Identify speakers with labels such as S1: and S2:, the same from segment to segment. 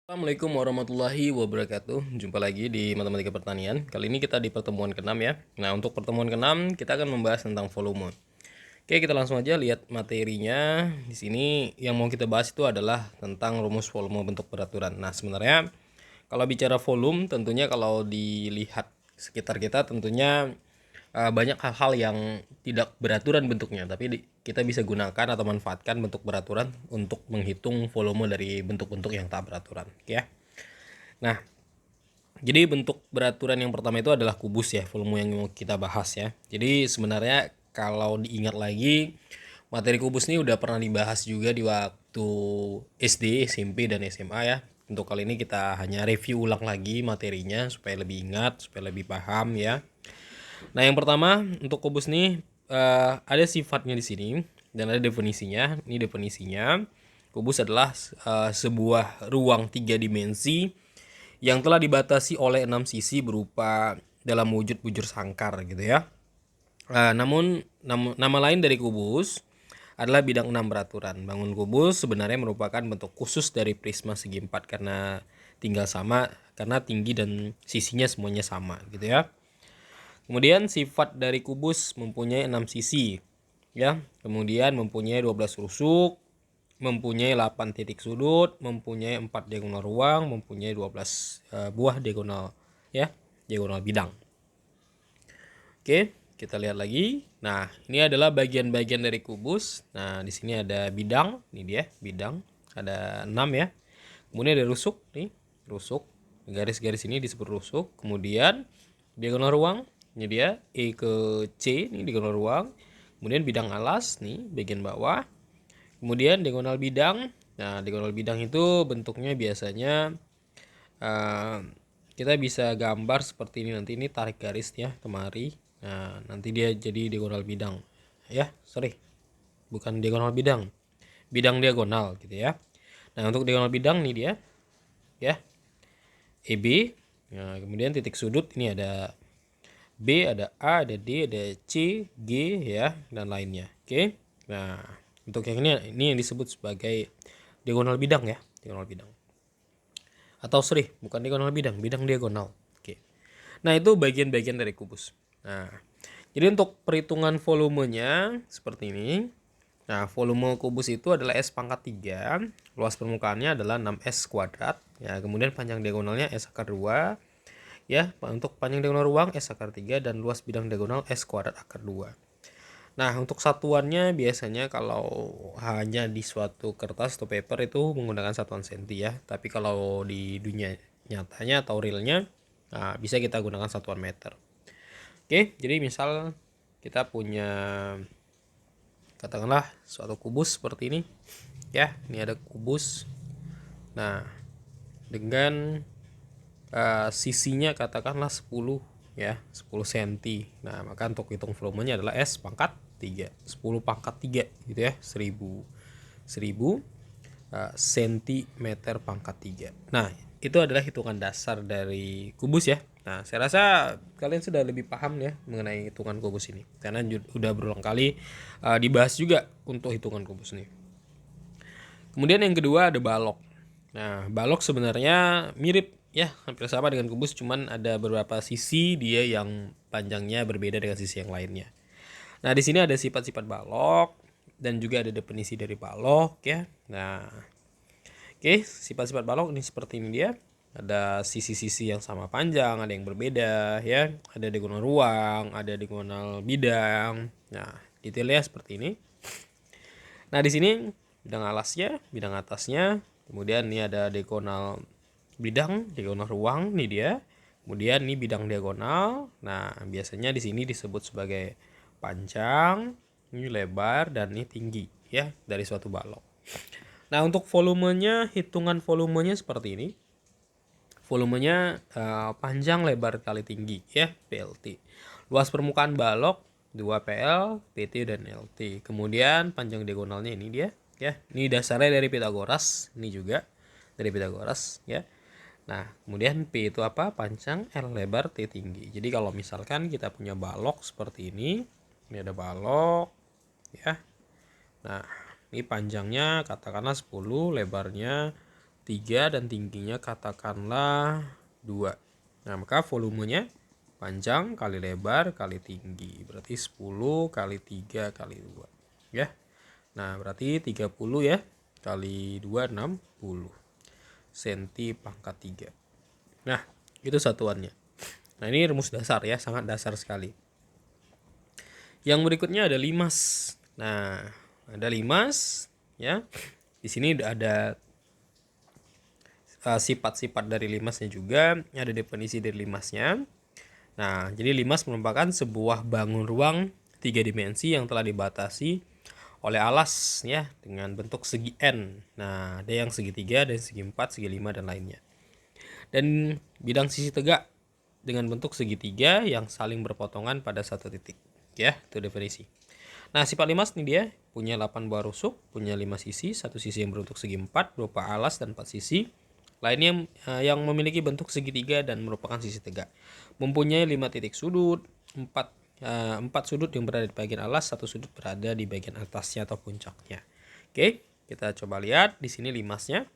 S1: Assalamualaikum warahmatullahi wabarakatuh. Jumpa lagi di Matematika Pertanian. Kali ini kita di pertemuan ke-6 ya. Nah, untuk pertemuan ke-6 kita akan membahas tentang volume. Oke, kita langsung aja lihat materinya. Di sini yang mau kita bahas itu adalah tentang rumus volume bentuk peraturan. Nah, sebenarnya kalau bicara volume tentunya kalau dilihat sekitar kita tentunya banyak hal-hal yang tidak beraturan bentuknya, tapi kita bisa gunakan atau manfaatkan bentuk beraturan untuk menghitung volume dari bentuk-bentuk yang tak beraturan, ya. Nah, jadi bentuk beraturan yang pertama itu adalah kubus ya, volume yang mau kita bahas ya. Jadi sebenarnya kalau diingat lagi, materi kubus ini udah pernah dibahas juga di waktu SD, SMP, dan SMA ya. Untuk kali ini kita hanya review ulang lagi materinya supaya lebih ingat, supaya lebih paham ya. Nah, yang pertama untuk kubus nih ada sifatnya di sini dan ada definisinya. Ini definisinya. Kubus adalah sebuah ruang 3 dimensi yang telah dibatasi oleh 6 sisi berupa dalam wujud bujur sangkar gitu ya. Namun nama lain dari kubus adalah bidang 6 beraturan. Bangun kubus sebenarnya merupakan bentuk khusus dari prisma segi 4 karena tinggal sama, karena tinggi dan sisinya semuanya sama gitu ya. Kemudian sifat dari kubus mempunyai 6 sisi ya. Kemudian mempunyai 12 rusuk, mempunyai 8 titik sudut, mempunyai 4 diagonal ruang, mempunyai 12 buah diagonal ya, diagonal bidang. Oke, kita lihat lagi. Nah, ini adalah bagian-bagian dari kubus. Nah, di sini ada bidang, ini dia bidang, ada 6 ya. Kemudian ada rusuk nih, rusuk. Garis-garis ini disebut rusuk. Kemudian diagonal ruang, ini dia E ke C, ini diagonal ruang. Kemudian bidang alas nih, bagian bawah. Kemudian diagonal bidang. Nah, diagonal bidang itu bentuknya biasanya uh, kita bisa gambar seperti ini. Nanti ini tarik garis ya kemari. Nah, nanti dia jadi diagonal bidang. Ya, sorry. Bukan diagonal bidang. Bidang diagonal gitu ya. Nah, untuk diagonal bidang nih dia ya. EB. Nah, kemudian titik sudut ini ada B, ada A, ada D, ada C, G ya, dan lainnya. Oke. Nah, untuk yang ini yang disebut sebagai diagonal bidang ya, diagonal bidang. Atau sorry, bukan diagonal bidang, bidang diagonal. Oke. Nah, itu bagian-bagian dari kubus. Nah, jadi untuk perhitungan volumenya seperti ini. Nah, volume kubus itu adalah S pangkat 3, luas permukaannya adalah 6S kuadrat, ya, kemudian panjang diagonalnya S akar 2, ya, untuk panjang diagonal ruang S akar 3 dan luas bidang diagonal S kuadrat akar 2. Nah, untuk satuannya biasanya kalau hanya di suatu kertas atau paper itu menggunakan satuan senti ya, tapi kalau di dunia nyatanya atau realnya, nah, bisa kita gunakan satuan meter. Oke, jadi misal kita punya katakanlah suatu kubus seperti ini ya, ini ada kubus. Nah, dengan sisinya katakanlah 10 ya, 10 cm. Nah, maka untuk hitung volumenya adalah S pangkat 3, 10 pangkat 3 gitu ya, 1000 cm pangkat 3. Nah, itu adalah hitungan dasar dari kubus ya. Nah, saya rasa kalian sudah lebih paham ya mengenai hitungan kubus ini, karena udah berulang kali dibahas juga untuk hitungan kubus ini. Kemudian yang kedua ada balok. Nah, balok sebenarnya mirip ya, hampir sama dengan kubus, cuman ada beberapa sisi dia yang panjangnya berbeda dengan sisi yang lainnya. Nah, di sini ada sifat-sifat balok dan juga ada definisi dari balok ya. Nah, oke, sifat-sifat balok ini seperti ini dia. Ada sisi-sisi yang sama panjang, ada yang berbeda ya. Ada diagonal ruang, ada diagonal bidang. Nah, detailnya seperti ini. Nah, di sini bidang alasnya, bidang atasnya, kemudian ini ada diagonal bidang, diagonal ruang, nih dia. Kemudian ini bidang diagonal. Nah, biasanya di sini disebut sebagai panjang, ini lebar, dan ini tinggi ya dari suatu balok. Nah, untuk volumenya, hitungan volumenya seperti ini. Volumenya panjang, lebar, kali tinggi ya, PLT. Luas permukaan balok 2PL, PT, dan LT. Kemudian panjang diagonalnya ini dia ya. Ini dasarnya dari Pitagoras, ini juga dari Pitagoras ya. Nah, kemudian P itu apa? Panjang, L lebar, T tinggi. Jadi kalau misalkan kita punya balok seperti ini ada balok ya. Nah, ini panjangnya katakanlah 10, lebarnya 3 dan tingginya katakanlah 2. Nah, maka volumenya panjang kali lebar kali tinggi. Berarti 10 kali 3 kali 2. Ya. Nah, berarti 30 ya. Kali 2, 60. Senti pangkat 3. Nah, itu satuannya. Nah, ini rumus dasar ya. Sangat dasar sekali. Yang berikutnya ada limas. Nah, ada limas ya. Di sini ada sifat-sifat dari limasnya juga, ada definisi dari limasnya. Nah, jadi limas merupakan sebuah bangun ruang 3 dimensi yang telah dibatasi oleh alas ya dengan bentuk segi N. Nah, ada yang segitiga, dan segi 4, segi 5 dan lainnya. Dan bidang sisi tegak dengan bentuk segitiga yang saling berpotongan pada satu titik. Ya, itu definisi. Nah, sifat limas ini dia punya 8 buah rusuk, punya 5 sisi, satu sisi yang berbentuk segi 4 berupa alas dan 4 sisi. Lainnya yang memiliki bentuk segitiga dan merupakan sisi tegak. Mempunyai 5 titik sudut, 4 sudut yang berada di bagian alas, 1 sudut berada di bagian atasnya atau puncaknya. Oke, kita coba lihat di sini limasnya.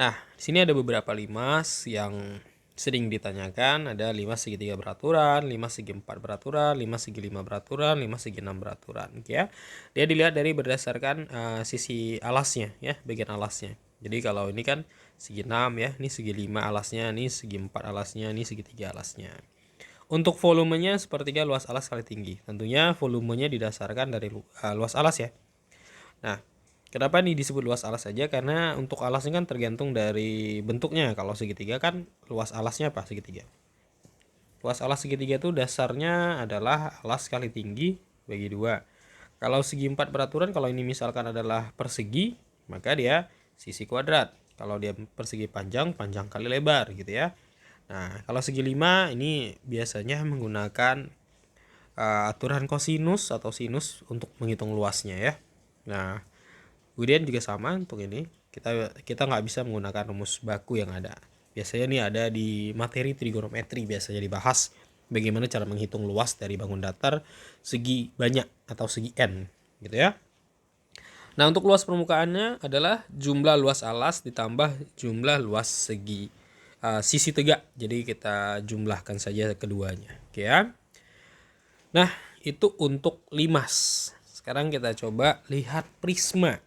S1: Nah, di sini ada beberapa limas yang sering ditanyakan. Ada limas segitiga beraturan, limas segi 4 beraturan, limas segi 5 beraturan, limas segi 6 beraturan. Ya, dia dilihat dari berdasarkan sisi alasnya ya, bagian alasnya. Jadi kalau ini kan segi 6 ya, ini segi 5 alasnya, ini segi 4 alasnya, ini segi 3 alasnya. Untuk volumenya sepertiga luas alas kali tinggi. Tentunya volumenya didasarkan dari luas alas ya. Nah, kenapa ini disebut luas alas saja? Karena untuk alas ini kan tergantung dari bentuknya. Kalau segitiga kan luas alasnya apa? Segitiga. Luas alas segitiga itu dasarnya adalah alas kali tinggi bagi 2. Kalau segi 4 beraturan, kalau ini misalkan adalah persegi, maka dia sisi kuadrat. Kalau dia persegi panjang, panjang kali lebar gitu ya. Nah, kalau segi 5 ini biasanya menggunakan aturan kosinus atau sinus untuk menghitung luasnya ya. Nah, kemudian juga sama untuk ini. Kita nggak bisa menggunakan rumus baku yang ada. Biasanya nih ada di materi trigonometri biasanya dibahas bagaimana cara menghitung luas dari bangun datar segi banyak atau segi N gitu ya. Nah, untuk luas permukaannya adalah jumlah luas alas ditambah jumlah luas segi sisi tegak. Jadi kita jumlahkan saja keduanya. Oke ya. Nah, itu untuk limas. Sekarang kita coba lihat prisma.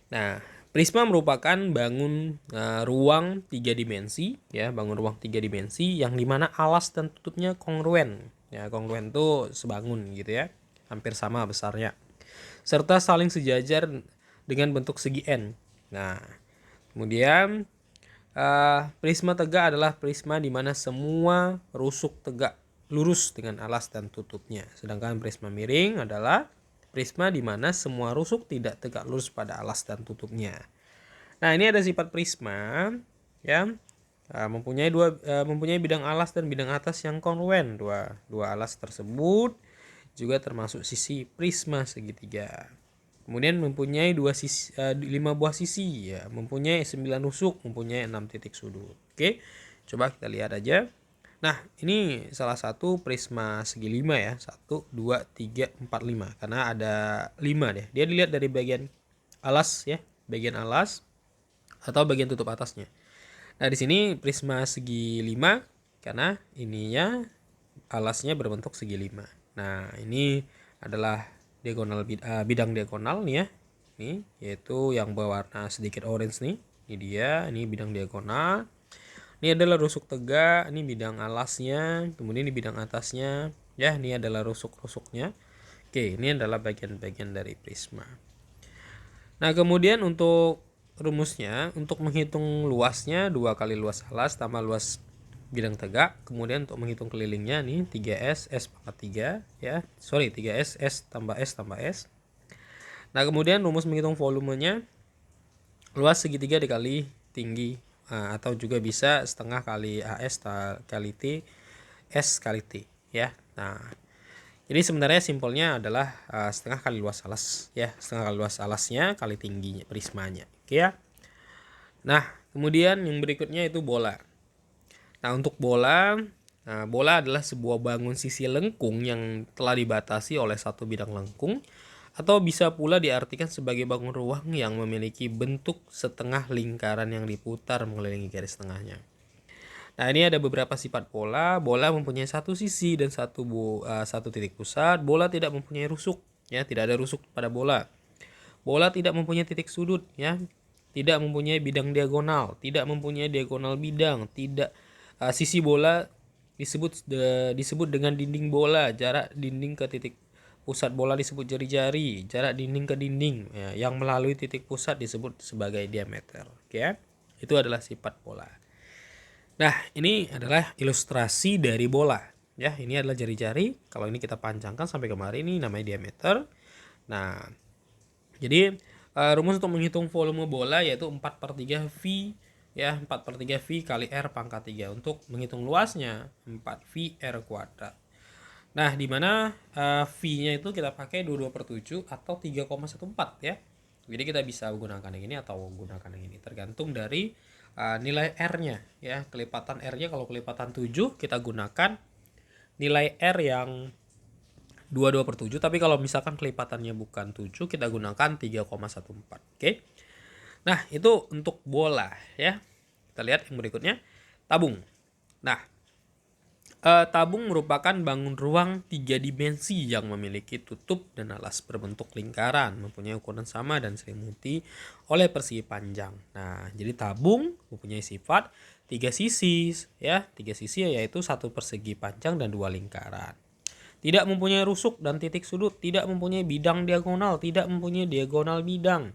S1: Nah, prisma merupakan bangun ruang 3 dimensi ya, bangun ruang 3 dimensi yang dimana alas dan tutupnya kongruen. Ya, kongruen itu sebangun gitu ya, hampir sama besarnya. Serta saling sejajar dengan bentuk segi N. Nah, kemudian prisma tegak adalah prisma di mana semua rusuk tegak lurus dengan alas dan tutupnya. Sedangkan prisma miring adalah prisma di mana semua rusuk tidak tegak lurus pada alas dan tutupnya. Nah, ini ada sifat prisma ya, mempunyai bidang alas dan bidang atas yang kongruen. Dua alas tersebut juga termasuk sisi prisma segitiga. Kemudian mempunyai 5 buah sisi ya, mempunyai 9 rusuk, mempunyai 6 titik sudut. Oke, coba kita lihat aja. Nah, ini salah satu prisma segi 5 ya. 1, 2, 3, 4, 5. Karena ada 5 deh. Dia dilihat dari bagian alas ya, bagian alas atau bagian tutup atasnya. Nah, di sini prisma segi 5 karena ininya alasnya berbentuk segi 5. Nah, ini adalah diagonal bidang diagonal nih ya. Ini yaitu yang berwarna sedikit orange nih. Ini dia, ini bidang diagonal. Ini adalah rusuk tegak, ini bidang alasnya, kemudian ini bidang atasnya. Ya, ini adalah rusuk-rusuknya. Oke, ini adalah bagian-bagian dari prisma. Nah, kemudian untuk rumusnya, untuk menghitung luasnya 2 kali luas alas tambah luas bidang tegak. Kemudian untuk menghitung kelilingnya nih 3S S pangkat 3 ya. 3S S tambah S tambah S. Nah, kemudian rumus menghitung volumenya luas segitiga dikali tinggi atau juga bisa setengah kali AS kali T S kali T ya. Nah, jadi sebenarnya simpelnya adalah setengah kali luas alas ya, setengah kali luas alasnya kali tingginya prismanya. Oke ya. Nah, kemudian yang berikutnya itu bola. Nah, untuk bola adalah sebuah bangun sisi lengkung yang telah dibatasi oleh satu bidang lengkung Atau bisa pula diartikan sebagai bangun ruang yang memiliki bentuk setengah lingkaran yang diputar mengelilingi garis tengahnya. Nah, ini ada beberapa sifat bola. Bola mempunyai satu sisi dan satu titik pusat. Bola tidak mempunyai rusuk, ya, tidak ada rusuk pada bola. Bola tidak mempunyai titik sudut, ya, tidak mempunyai bidang diagonal, tidak mempunyai diagonal bidang, tidak sisi bola disebut dengan dinding bola. Jarak dinding ke titik pusat bola disebut jari-jari. Jarak dinding ke dinding, ya, yang melalui titik pusat disebut sebagai diameter. Oke, ya? Itu adalah sifat bola. Nah, ini adalah ilustrasi dari bola. Ya, ini adalah jari-jari. Kalau ini kita panjangkan sampai kemari, ini namanya diameter. Nah, jadi rumus untuk menghitung volume bola yaitu 4/3 V, ya, 4/3 V kali R pangkat 3. Untuk menghitung luasnya 4 V R kuadrat. Nah, di mana V-nya itu kita pakai 22/7 atau 3,14, ya. Jadi kita bisa gunakan yang ini atau gunakan yang ini, tergantung dari nilai R-nya, ya. Kelipatan R-nya kalau kelipatan 7 kita gunakan nilai R yang 22/7, tapi kalau misalkan kelipatannya bukan 7 kita gunakan 3,14. Oke. Nah, itu untuk bola, ya. Kita lihat yang berikutnya, tabung. Nah, tabung merupakan bangun ruang 3 dimensi yang memiliki tutup dan alas berbentuk lingkaran, mempunyai ukuran sama dan diselimuti oleh persegi panjang. Nah, jadi tabung mempunyai sifat 3 sisi, ya, 3 sisi yaitu 1 persegi panjang dan 2 lingkaran. Tidak mempunyai rusuk dan titik sudut, tidak mempunyai bidang diagonal, tidak mempunyai diagonal bidang.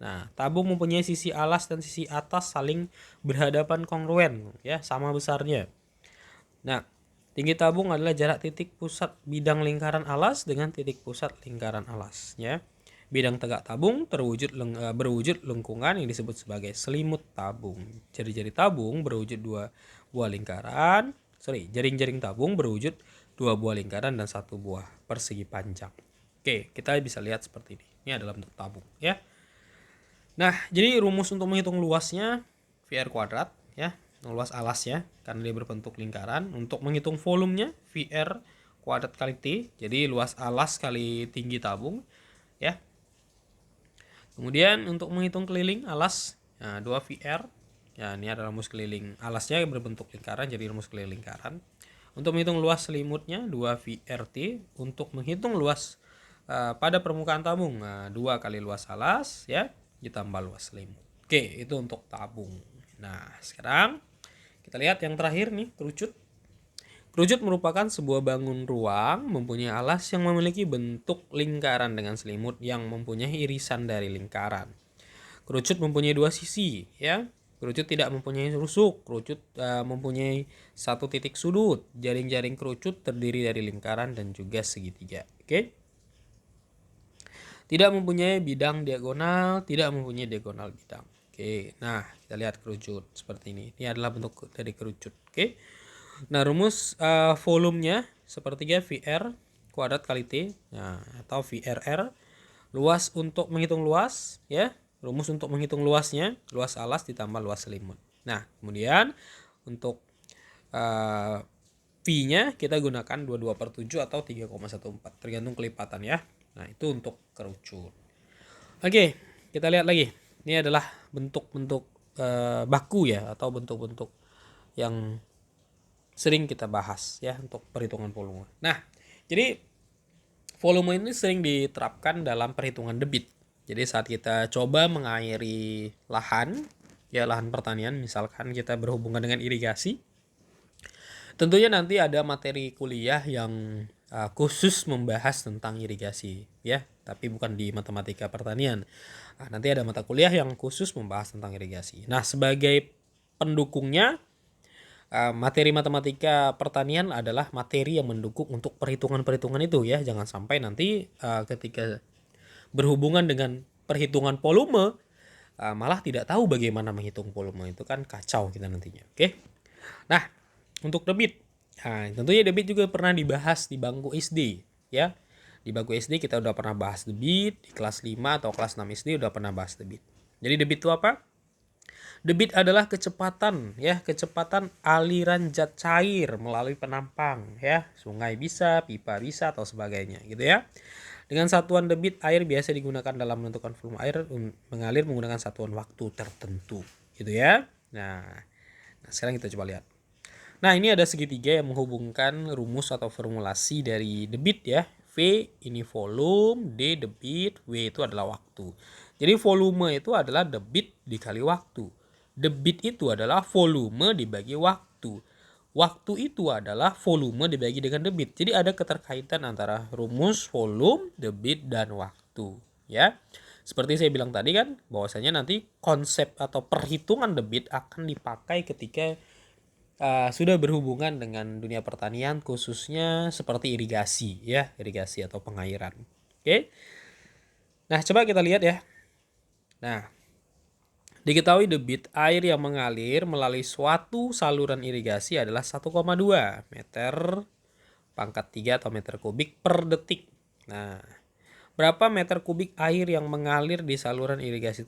S1: Nah, tabung mempunyai sisi alas dan sisi atas saling berhadapan kongruen, ya, sama besarnya. Nah, tinggi tabung adalah jarak titik pusat bidang lingkaran alas dengan titik pusat lingkaran alas, ya. Bidang tegak tabung berwujud lengkungan yang disebut sebagai selimut tabung. Jari-jari tabung berwujud jaring-jaring tabung berwujud 2 buah lingkaran dan 1 buah persegi panjang. Oke, kita bisa lihat seperti ini. Ini adalah bentuk tabung, ya. Nah, jadi rumus untuk menghitung luasnya VR kuadrat, ya. Luas alasnya karena dia berbentuk lingkaran. Untuk menghitung volumenya VR kuadrat kali T. Jadi luas alas kali tinggi tabung, ya. Kemudian untuk menghitung keliling alas, 2 VR. Ya, ini adalah rumus keliling alasnya yang berbentuk lingkaran, jadi rumus keliling lingkaran. Untuk menghitung luas selimutnya 2 VRT. Untuk menghitung luas pada permukaan tabung, 2 kali luas alas, ya, ditambah luas selimut. Oke, itu untuk tabung. Nah, sekarang kita lihat yang terakhir nih, kerucut. Kerucut merupakan sebuah bangun ruang mempunyai alas yang memiliki bentuk lingkaran dengan selimut yang mempunyai irisan dari lingkaran. Kerucut mempunyai 2 sisi, ya. Kerucut tidak mempunyai rusuk. Kerucut mempunyai 1 titik sudut. Jaring-jaring kerucut terdiri dari lingkaran dan juga segitiga. Oke. Tidak mempunyai bidang diagonal, tidak mempunyai diagonal bidang. Oke, nah kita lihat kerucut seperti ini. Ini adalah bentuk dari kerucut. Oke, nah rumus volumenya sepertiga VR kuadrat kali T, nah, atau VRR. Luas untuk menghitung luas, ya. Rumus untuk menghitung luasnya, luas alas ditambah luas selimut. Nah, kemudian untuk V-nya kita gunakan 22/7 atau 3,14, tergantung kelipatan, ya. Nah, itu untuk kerucut. Oke, kita lihat lagi. Ini adalah bentuk-bentuk baku, ya, atau bentuk-bentuk yang sering kita bahas, ya, untuk perhitungan volume. Nah, jadi volume ini sering diterapkan dalam perhitungan debit. Jadi saat kita coba mengairi lahan, ya, lahan pertanian, misalkan kita berhubungan dengan irigasi, tentunya nanti ada materi kuliah yang khusus membahas tentang irigasi, ya, tapi bukan di matematika pertanian. Nah, nanti ada mata kuliah yang khusus membahas tentang irigasi. Nah, sebagai pendukungnya, materi matematika pertanian adalah materi yang mendukung untuk perhitungan-perhitungan itu, ya. Jangan sampai nanti ketika berhubungan dengan perhitungan volume malah tidak tahu bagaimana menghitung volume, itu kan kacau kita nantinya. Oke. Nah, untuk debit. Nah, tentunya debit juga pernah dibahas di bangku SD, ya. Di bangku SD kita udah pernah bahas debit, di kelas 5 atau kelas 6 SD udah pernah bahas debit. Jadi debit itu apa? Debit adalah kecepatan, ya, kecepatan aliran zat cair melalui penampang, ya. Sungai bisa, pipa bisa atau sebagainya, gitu, ya. Dengan satuan debit air biasa digunakan dalam menentukan volume air mengalir menggunakan satuan waktu tertentu, gitu ya. Nah, sekarang kita coba lihat. Nah, ini ada segitiga yang menghubungkan rumus atau formulasi dari debit ya. V ini volume, D debit, W itu adalah waktu. Jadi volume itu adalah debit dikali waktu. Debit itu adalah volume dibagi waktu. Waktu itu adalah volume dibagi dengan debit. Jadi ada keterkaitan antara rumus, volume, debit, dan waktu. Ya, seperti saya bilang tadi kan, bahwasanya nanti konsep atau perhitungan debit akan dipakai ketika sudah berhubungan dengan dunia pertanian, khususnya seperti irigasi, ya, irigasi atau pengairan. Oke. Nah, coba kita lihat ya. Nah, diketahui debit air yang mengalir melalui suatu saluran irigasi adalah 1,2 meter pangkat 3 atau meter kubik per detik. Nah, berapa meter kubik air yang mengalir di saluran irigasi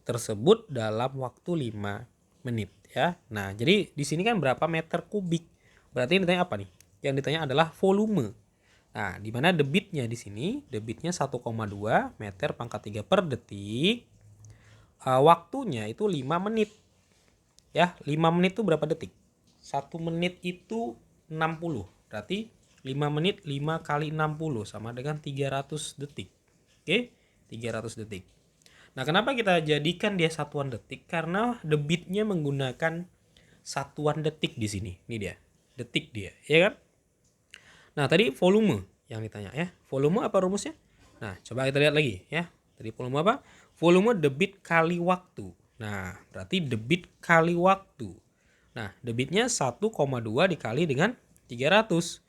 S1: tersebut dalam waktu 5 menit ya. Nah, jadi di sini kan berapa meter kubik? Berarti yang ditanya apa nih? Yang ditanya adalah volume. Nah, di mana debitnya di sini? Debitnya 1,2 meter pangkat 3 per detik. Waktunya itu 5 menit. Ya, 5 menit itu berapa detik? 1 menit itu 60. Berarti 5 menit 5 kali 60 sama dengan 300 detik. Oke, 300 detik. Nah, kenapa kita jadikan dia satuan detik? Karena debitnya menggunakan satuan detik di sini. Ini dia, detik dia, ya kan? Nah, tadi volume yang ditanya ya. Volume apa rumusnya? Nah, coba kita lihat lagi ya. Tadi volume apa? Volume debit kali waktu. Nah, berarti debit kali waktu. Nah, debitnya 1,2 dikali dengan 300.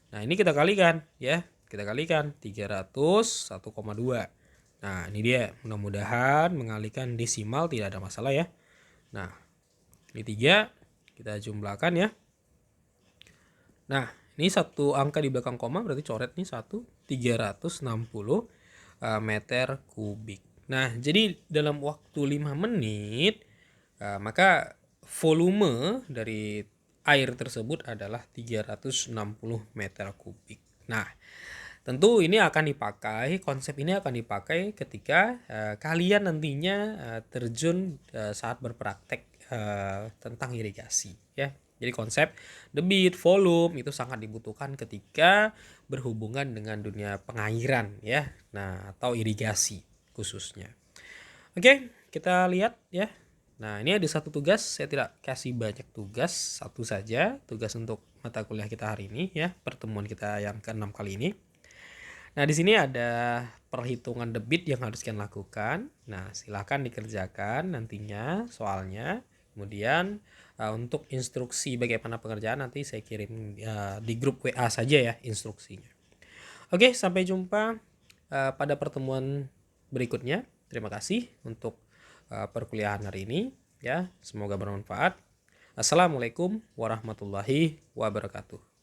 S1: Nah, ini kita kalikan ya. Kita kalikan 300 1,2. Nah, ini dia. Mudah-mudahan mengalihkan desimal tidak ada masalah ya. Nah, ini 3 kita jumlahkan ya. Nah, ini satu angka di belakang koma berarti coret nih 360 meter kubik. Nah, jadi dalam waktu 5 menit maka volume dari air tersebut adalah 360 meter kubik. Nah, tentu ini akan dipakai, konsep ini akan dipakai ketika kalian nantinya terjun saat berpraktek tentang irigasi ya. Jadi konsep debit, volume itu sangat dibutuhkan ketika berhubungan dengan dunia pengairan ya. Nah, atau irigasi khususnya. Oke, kita lihat ya. Nah, ini ada satu tugas, saya tidak kasih banyak tugas, satu saja tugas untuk mata kuliah kita hari ini ya, pertemuan kita yang ke-6 kali ini. Nah, di sini ada perhitungan debit yang harus kalian lakukan. Nah, silahkan dikerjakan nantinya soalnya. Kemudian untuk instruksi bagaimana pengerjaan nanti saya kirim di grup WA saja ya instruksinya. Oke, sampai jumpa pada pertemuan berikutnya. Terima kasih untuk perkuliahan hari ini ya. Semoga bermanfaat. Assalamualaikum warahmatullahi wabarakatuh.